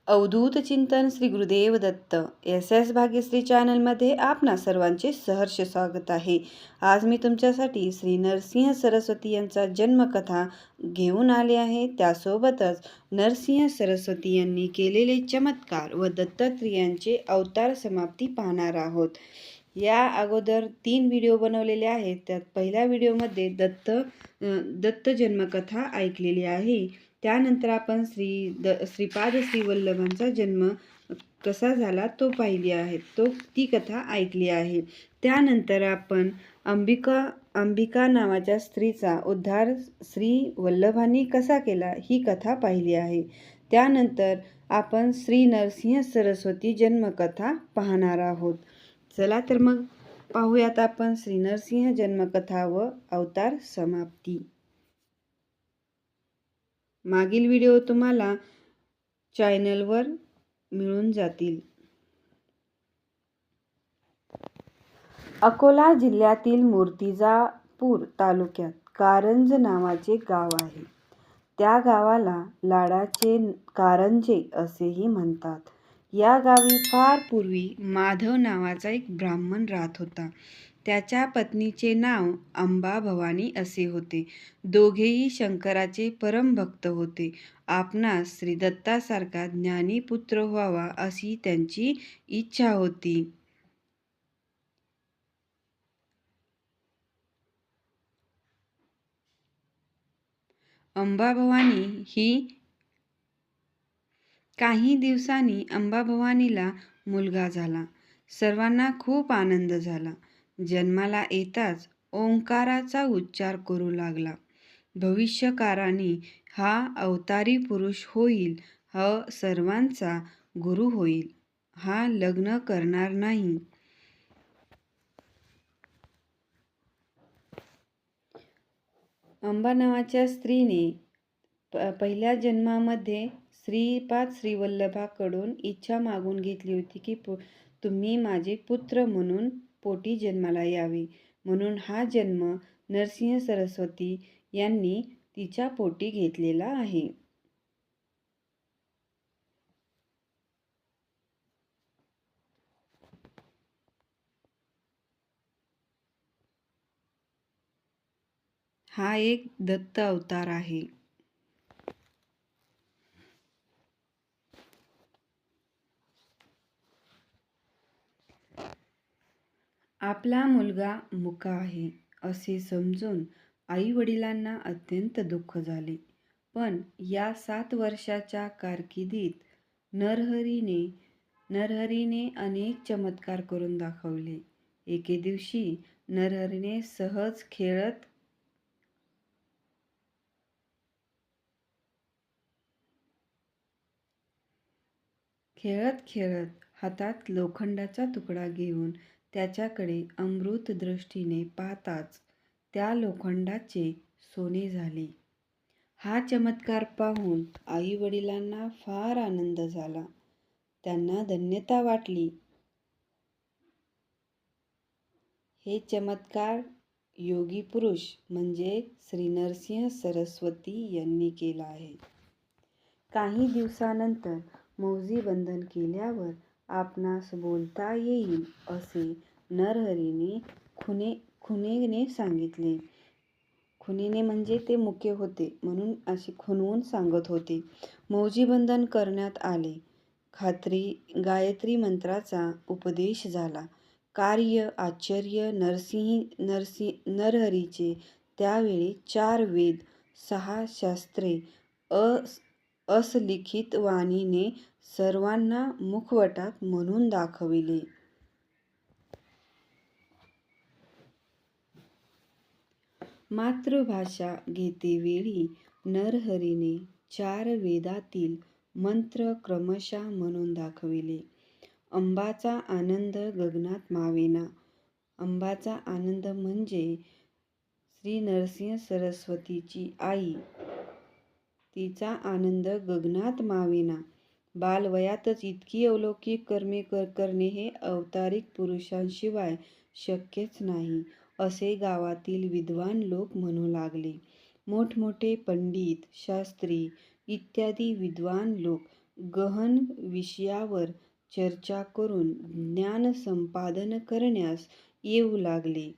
अवधूत चिंतन श्री गुरुदेव दत्त एस भाग्यश्री चॅनलमध्ये आपणा सर्वांचे सहर्ष स्वागत आहे. आज मी तुमच्यासाठी श्री नरसिंह सरस्वती यांचा जन्मकथा घेऊन आले आहे. त्यासोबतच नरसिंह सरस्वती यांनी केलेले चमत्कार व दत्तात्रेयांचे अवतार समाप्ती पाहणार आहोत. या अगोदर 3 व्हिडिओ बनवलेले आहेत. त्यात पहिल्या व्हिडिओमध्ये दत्त जन्मकथा ऐकलेली आहे. त्यानंतर आपण श्रीपाद श्री वल्लभांचा जन्म कसा झाला तो पाहिली आहे, ती कथा ऐकली आहे. त्यानंतर आपण अंबिका नावाच्या स्त्रीचा उद्धार श्री वल्लभांनी कसा केला ही कथा पाहिली आहे. त्यानंतर आपण श्री नरसिंह सरस्वती जन्मकथा पाहणार आहोत. चला तर मग पाहूयात आपण श्री नरसिंह जन्मकथा व अवतार समाप्ती. मागील व्हिडिओ तुम्हाला चॅनलवर मिळून जातील. अकोला जिल्ह्यातील मूर्तिजापूर तालुक्यात कारंज नावाचे गाव आहे. त्या गावाला लाडाचे कारंजे असेही म्हणतात. या गावी फार पूर्वी माधव नावाचा एक ब्राह्मण राहत होता. त्याच्या पत्नीचे नाव अंबा भवानी असे होते. दोघेही शंकराचे परमभक्त होते. आपणास श्री दत्तासारखा ज्ञानी पुत्र व्हावा अशी त्यांची इच्छा होती. अंबाभवानी ही काही दिवसांनी अंबाभवानीला मुलगा झाला. सर्वांना खूप आनंद झाला. जन्माला येताच ओंकाराचा उच्चार करू लागला. भविष्यकाळाने हा अवतारी पुरुष होईल, हा सर्वांचा गुरु होईल, हा लग्न करणार नाही. अंबा नावाच्या स्त्रीने पहिल्या जन्मामध्ये श्रीपाद श्रीवल्लभाकडून इच्छा मागून घेतली होती की तुम्ही माझे पुत्र म्हणून पोटी जन्माला यावे. म्हणून हा जन्म नरसिंह सरस्वती यांनी तिच्या पोटी घेतलेला आहे. हा एक दत्त अवतार आहे. आपला मुलगा मुका आहे असे समजून आई वडिलांना अत्यंत दुःख झाले. पण या 7 वर्षाच्या कारकिर्दीत नरहरीने अनेक चमत्कार करून दाखवले. एके दिवशी नरहरीने सहज खेळत हातात लोखंडाचा तुकडा घेऊन त्याच्याकडे अमृत दृष्टीने पाहताच त्या लोखंडाचे सोने झाले. हा चमत्कार पाहून आई वडिलांना फार आनंद झाला. त्यांना धन्यता वाटली. हे चमत्कार योगी पुरुष म्हणजे श्री नरसिंह सरस्वती यांनी केला आहे. काही दिवसानंतर मौजी बंधन केल्यावर आपणास बोलता येईल असे नरहरीने खुणेने सांगितले. खुणेने म्हणजे ते मुके होते म्हणून असे खुणवून सांगत होते. मौजी बंधन करण्यात आले. गायत्री मंत्राचा उपदेश झाला. कार्य आश्चर्य नरहरीचे त्यावेळी 4 वेद 6 शास्त्रे असलिखित वाणीने सर्वांना मुखवटात म्हणून दाखविले. मातृभाषा घेतेवेळी नरहरीने 4 वेदातील मंत्र क्रमशः म्हणून दाखविले. अंबाचा आनंद गगनात मावेना. अंबाचा आनंद म्हणजे श्री नरसिंह सरस्वतीची आई. तिचा आनंद गगनात मावेना. बालवयातच इतकी अलौकिक कर्मे करणे हे अवतारिक पुरुषांशिवाय शक्यच नाही असे गावातील विद्वान लोक म्हणू लागले. मोठमोठे पंडित शास्त्री इत्यादी विद्वान लोक गहन विषयावर चर्चा करून ज्ञान संपादन करण्यास येऊ लागले.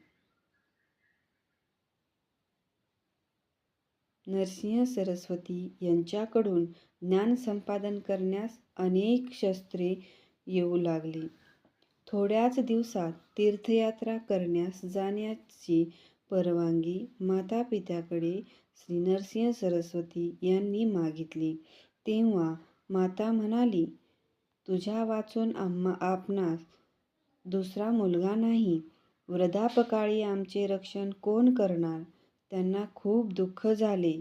नरसिंह सरस्वती यांच्याकडून ज्ञान संपादन करण्यास अनेक शस्त्रे येऊ लागली. थोड्याच दिवसात तीर्थयात्रा करण्यास जाण्याची परवानगी मातापित्याकडे श्री नरसिंह सरस्वती यांनी मागितली. तेव्हा माता म्हणाली, तुझ्या वाचून आपणास दुसरा मुलगा नाही. वृद्धापकाळी आमचे रक्षण कोण करणार? त्यांना खूप दुःख झाले.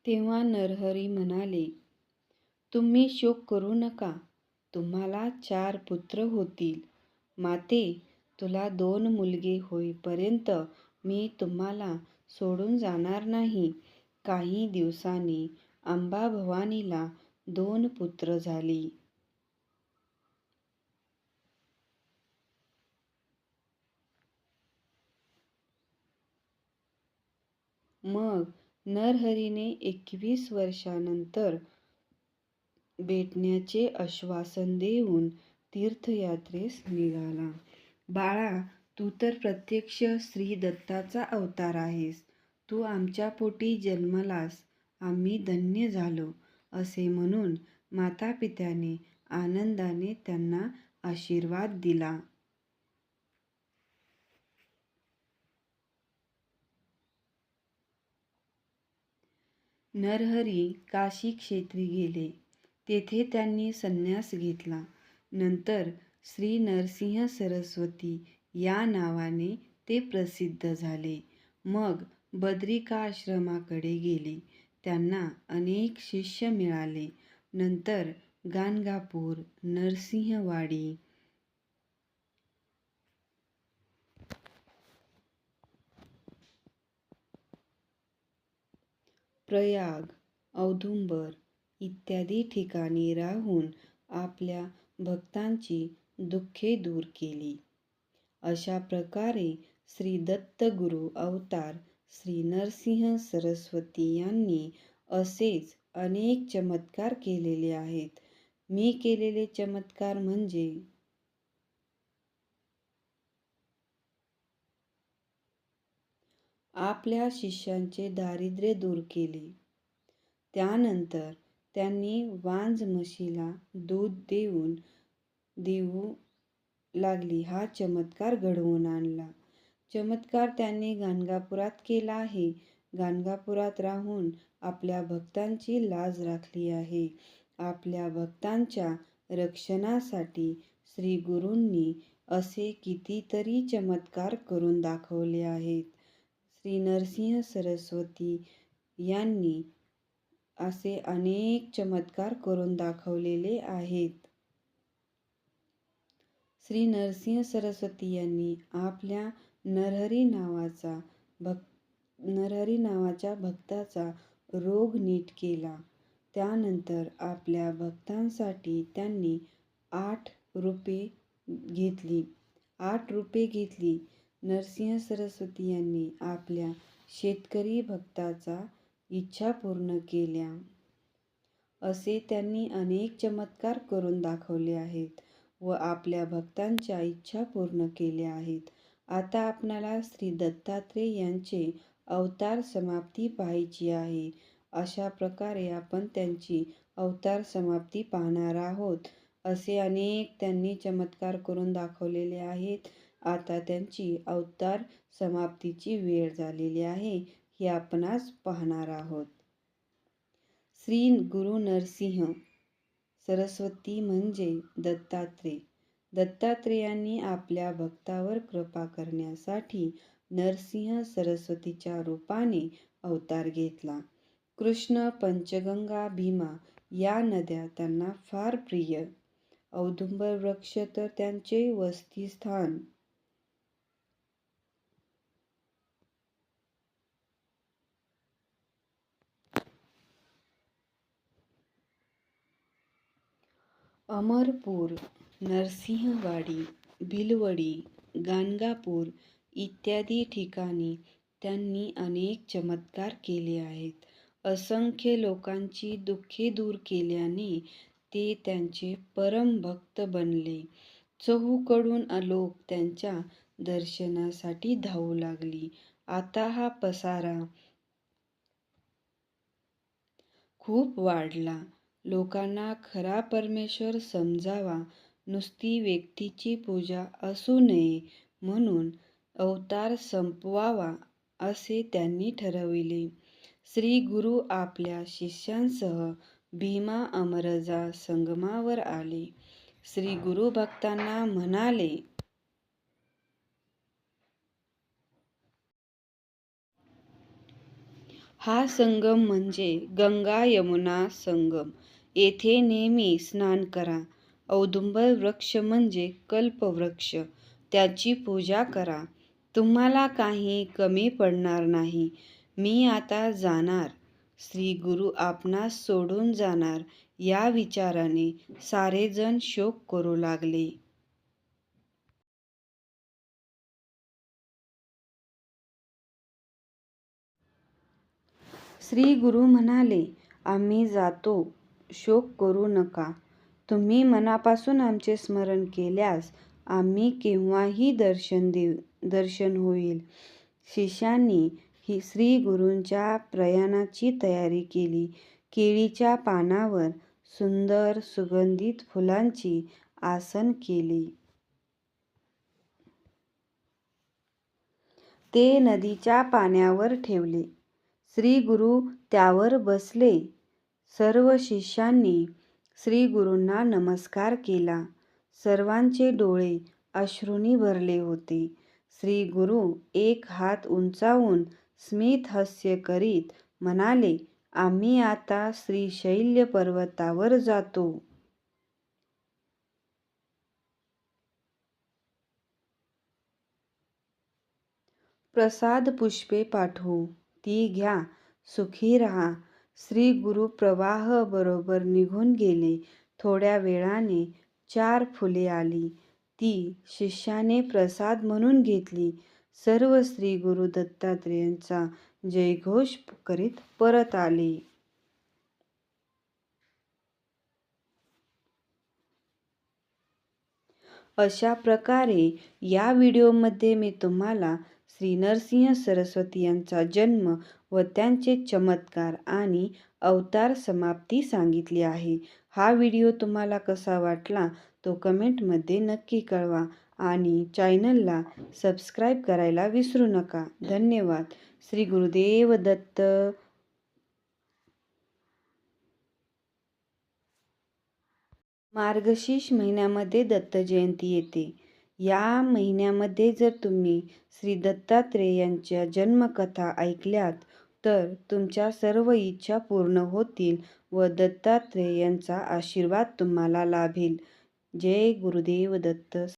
तेव्हा नरहरी म्हणाले, तुम्ही शोक करू नका. तुम्हाला 4 पुत्र होतील. माते, तुला 2 मुलगे होईपर्यंत मी तुम्हाला सोडून जाणार नाही. काही दिवसांनी अंबाभवानीला 2 पुत्र झाली. मग नरहरीने 21 वर्षानंतर भेटण्याचे आश्वासन देऊन तीर्थयात्रेस निघाला. बाळा, तू तर प्रत्यक्ष श्री दत्ताचा अवतार आहेस. तू आमच्या पोटी जन्मलास, आम्ही धन्य झालो, असे म्हणून मातापित्याने आनंदाने त्यांना आशीर्वाद दिला. नरहरी काशी क्षेत्री गेले. तेथे त्यांनी संन्यास घेतला. नंतर श्री नरसिंह सरस्वती या नावाने ते प्रसिद्ध झाले. मग बद्रिकाश्रमाकडे गेले. त्यांना अनेक शिष्य मिळाले. नंतर गाणगापूर, नरसिंहवाडी, प्रयाग, औदुंबर इत्यादी ठिकाणी राहून आपल्या भक्तांची दुःखे दूर केली. अशा प्रकारे श्री दत्तगुरु अवतार श्री नरसिंह सरस्वती यांनी असेच अनेक चमत्कार केलेले आहेत. मी केलेले चमत्कार म्हणजे आपल्या शिष्यांचे दारिद्र्य दूर केले. त्यानंतर त्यांनी वांज म्हशीला दूध देऊ लागली हा चमत्कार घडवून आणला. चमत्कार त्यांनी गाणगापुरात केला आहे. गाणगापुरात राहून आपल्या भक्तांची लाज राखली आहे. आपल्या भक्तांच्या रक्षणासाठी श्री गुरूंनी असे कितीतरी चमत्कार करून दाखवले आहेत. श्री नरसिंह सरस्वती यांनी असे अनेक चमत्कार करून दाखवलेले आहेत. श्री नरसिंह सरस्वती यांनी आपल्या नरहरी नावाच्या भक्ताचा रोग नीट केला. त्यानंतर आपल्या भक्तांसाठी त्यांनी 8 रुपे घेतली. नरसिंह सरस्वती यांनी आपल्या शेतकरी भक्ताचा इच्छा पूर्ण केल्या. असे त्यांनी अनेक चमत्कार करून दाखवले आहेत व आपल्या भक्तांच्या इच्छा पूर्ण केल्या आहेत. आता आपणाला श्री दत्तात्रेय यांचे अवतार समाप्ती पाहायची आहे. अशा प्रकारे आपण त्यांची अवतार समाप्ती पाहणार आहोत. असे अनेक त्यांनी चमत्कार करून दाखवलेले आहेत. आता त्यांची अवतार समाप्तीची वेळ झालेली आहे, हे आपण आज पाहणार आहोत. श्री गुरु नरसिंह सरस्वती म्हणजे दत्तात्रेय. दत्तात्रेयांनी आपल्या भक्तावर कृपा करण्यासाठी नरसिंह सरस्वतीच्या रूपाने अवतार घेतला. कृष्ण, पंचगंगा, भीमा या नद्या त्यांना फार प्रिय. औदुंबर वृक्ष तर त्यांचे वसतिस्थान. अमरपूर, नरसिंहवाडी, भिलवडी, गाणगापूर इत्यादी ठिकाणी त्यांनी अनेक चमत्कार केले आहेत. असंख्य लोकांची दुःखे दूर केल्याने ते त्यांचे परम भक्त बनले. चहूकडून लोक त्यांच्या दर्शनासाठी धावू लागली. आता हा पसारा खूप वाढला. लोकांना खरा परमेश्वर समजावा, नुसती व्यक्तीची पूजा असू नये म्हणून अवतार संपवावा असे त्यांनी ठरविले. श्री गुरु आपल्या शिष्यांसह भीमा अमरजा संगमावर आले. श्री गुरु भक्तांना म्हणाले, हा संगम म्हणजे गंगा यमुना संगम. येथे नेहमी स्नान करा. औदुंबर वृक्ष म्हणजे कल्पवृक्ष, त्याची पूजा करा. तुम्हाला काही कमी पडणार नाही. मी आता जाणार, श्री गुरु आपणास सोडून जाणार या विचाराने सारेजण शोक करू लागले. श्री गुरु म्हणाले, आम्ही जातो, शोक करू नका. तुम्ही मनापासून आमचे स्मरण केल्यास आम्ही केव्हाही दर्शन होईल. शिष्यांनी श्री गुरूंच्या प्रयाणाची तयारी केली. केळीच्या पानावर सुंदर सुगंधित फुलांची आसन केली. ते नदीच्या पाण्यावर ठेवले. श्री गुरु त्यावर बसले. सर्व शिष्यांनी श्री गुरूंना नमस्कार केला. सर्वांचे डोळे अश्रूंनी भरले होते. श्री गुरु एक हात उंचावून स्मित हास्य करीत म्हणाले, आम्ही आता श्रीशैल्य पर्वतावर जातो. प्रसाद पुष्पे पाठवू, ती घ्या, सुखी राहा. श्री गुरु प्रवाह बरोबर निघून गेले. थोड्या वेळाने 4 फुले आली. ती शिष्याने प्रसाद म्हणून घेतली. सर्व श्री गुरु दत्तात्रेयांचा जयघोष करीत परत आले. अशा प्रकारे या व्हिडिओमध्ये मी तुम्हाला श्री नरसिंह सरस्वती यांचा जन्म व त्यांचे चमत्कार आणि अवतार समाप्ती सांगितली आहे. हा व्हिडिओ तुम्हाला कसा वाटला तो कमेंटमध्ये नक्की कळवा आणि चॅनलला सबस्क्राईब करायला विसरू नका. धन्यवाद. श्री गुरुदेव दत्त. मार्गशीर्ष महिन्यामध्ये दत्त जयंती येते. या महिन्यामध्ये जर तुम्ही श्री दत्तात्रेय यांच्या जन्मकथा ऐकल्यात तर तुमच्या सर्व इच्छा पूर्ण होतील व दत्तात्रेय यांचा आशीर्वाद तुम्हाला लाभेल. जय गुरुदेव दत्त.